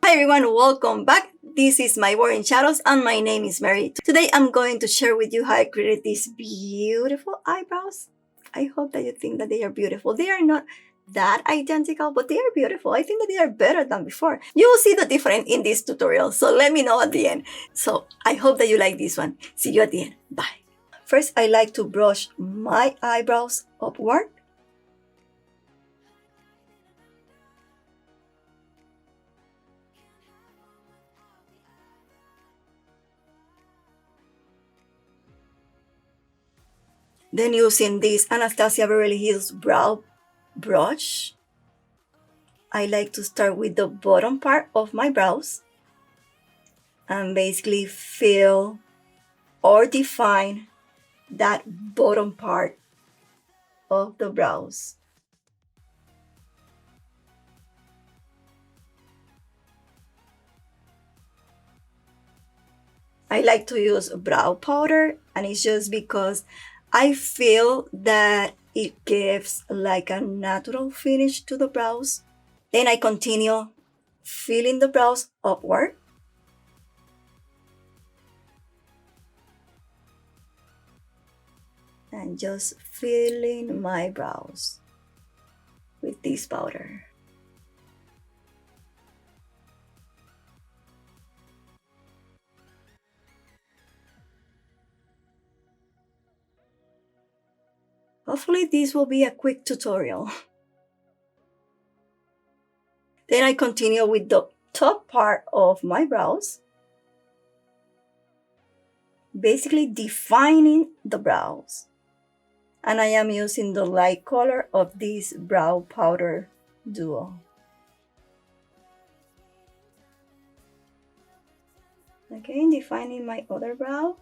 Hi everyone, welcome back. This is MyWorldInShadows and my name is Mary. Today I'm going to share with you how I created these beautiful eyebrows. I hope that you think that they are beautiful. They are not that identical, but they are beautiful. I think that they are better than before. You will see the difference in this tutorial, so let me know at the end. So I hope that you like this one. See you at the end. Bye. First, I like to brush my eyebrows upward. Then using this Anastasia Beverly Hills brow brush, I like to start with the bottom part of my brows and basically fill or define that bottom part of the brows. I like to use brow powder, and it's just because I feel that it gives like a natural finish to the brows. Then I continue filling the brows upward. And just filling my brows with this powder. Hopefully this will be a quick tutorial. Then I continue with the top part of my brows, basically defining the brows. And I am using the light color of this brow powder duo. Again, defining my other brow,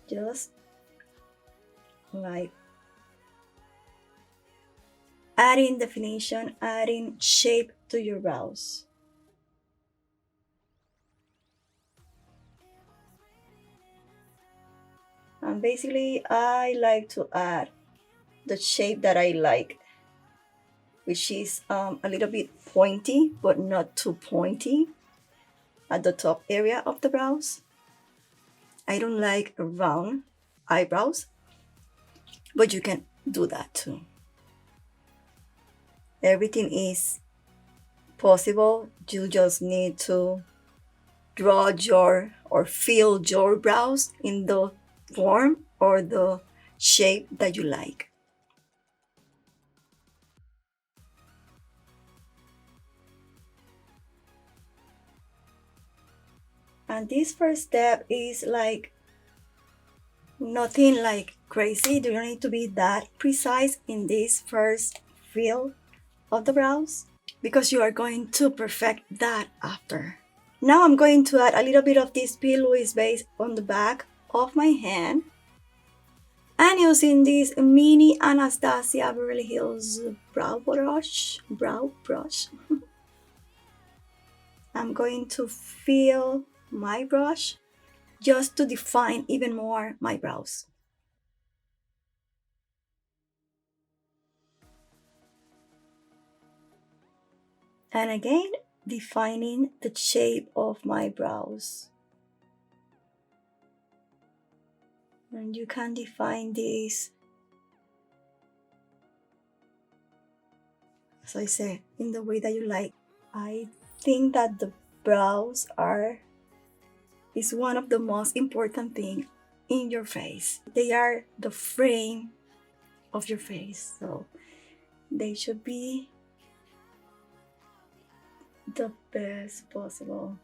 just like adding definition, adding shape to your brows. And basically, I like to add the shape that I like, which is a little bit pointy, but not too pointy at the top area of the brows. I don't like round eyebrows, but you can do that too. Everything is possible. You just need to draw your or fill your brows in the form or the shape that you like. And this first step is like nothing like crazy. You don't need to be that precise in this first fill of the brows because you are going to perfect that after. Now I'm going to add a little bit of this Plouise base on the back of my hand. And using this mini Anastasia Beverly Hills brow brush, I'm going to fill my brush just to define even more my brows. And again, defining the shape of my brows. And you can define this, as I said, in the way that you like. I think that the brows is one of the most important things in your face. They are the frame of your face, so they should be the best possible.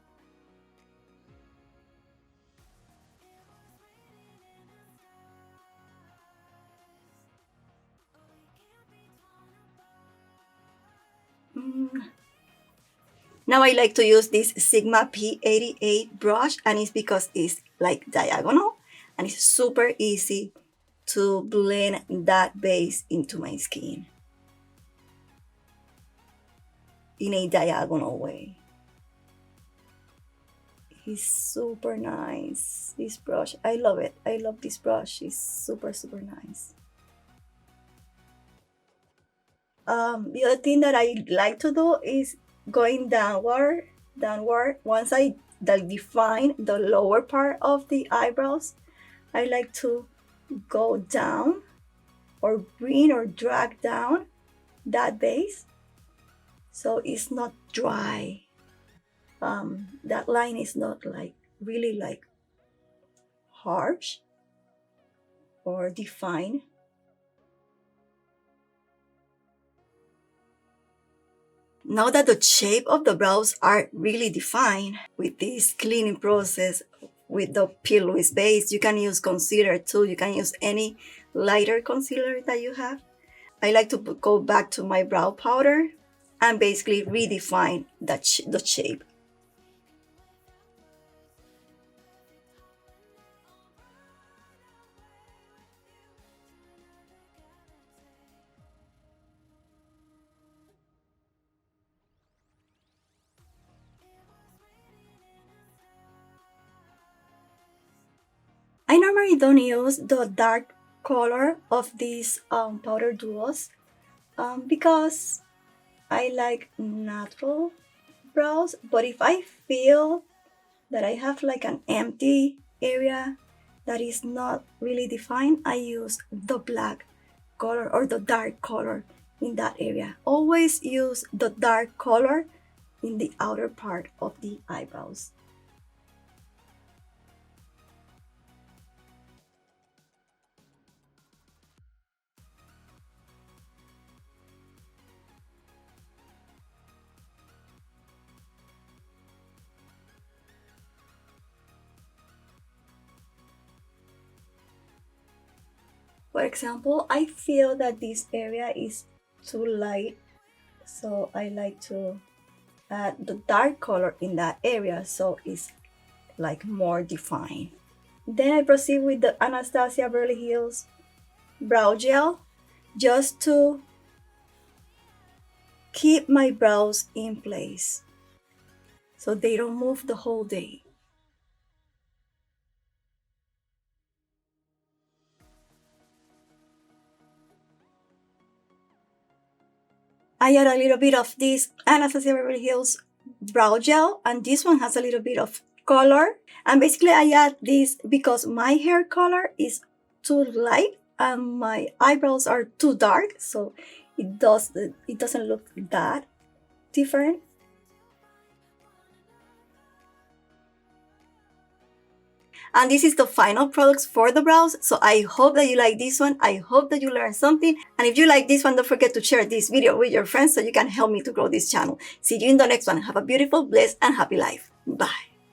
Now I like to use this Sigma P88 brush, and it's because it's like diagonal and it's super easy to blend that base into my skin in a diagonal way. It's super nice, this brush. I love it. I love this brush. It's super nice. The other thing that I like to do is going downward downward. Once I define the lower part of the eyebrows, I like to go down or bring or drag down that base so it's not dry. That line is not like really like harsh or defined. Now that the shape of the brows are really defined with this cleaning process with the Plouise base, you can use concealer too. You can use any lighter concealer that you have. I like to go back to my brow powder and basically redefine the shape. I normally don't use the dark color of these powder duos because I like natural brows, but if I feel that I have like an empty area that is not really defined, I use the black color or the dark color in that area. Always use the dark color in the outer part of the eyebrows. For example, I feel that this area is too light, so I like to add the dark color in that area so it's like more defined. Then I proceed with the Anastasia Beverly Hills brow gel just to keep my brows in place so they don't move the whole day. I add a little bit of this Anastasia Beverly Hills brow gel, and this one has a little bit of color. And basically I add this because my hair color is too light and my eyebrows are too dark, so it doesn't look that different. And this is the final products for the brows. So I hope that you like this one. I hope that you learned something. And if you like this one, don't forget to share this video with your friends so you can help me to grow this channel. See you in the next one. Have a beautiful, blessed, and happy life. Bye.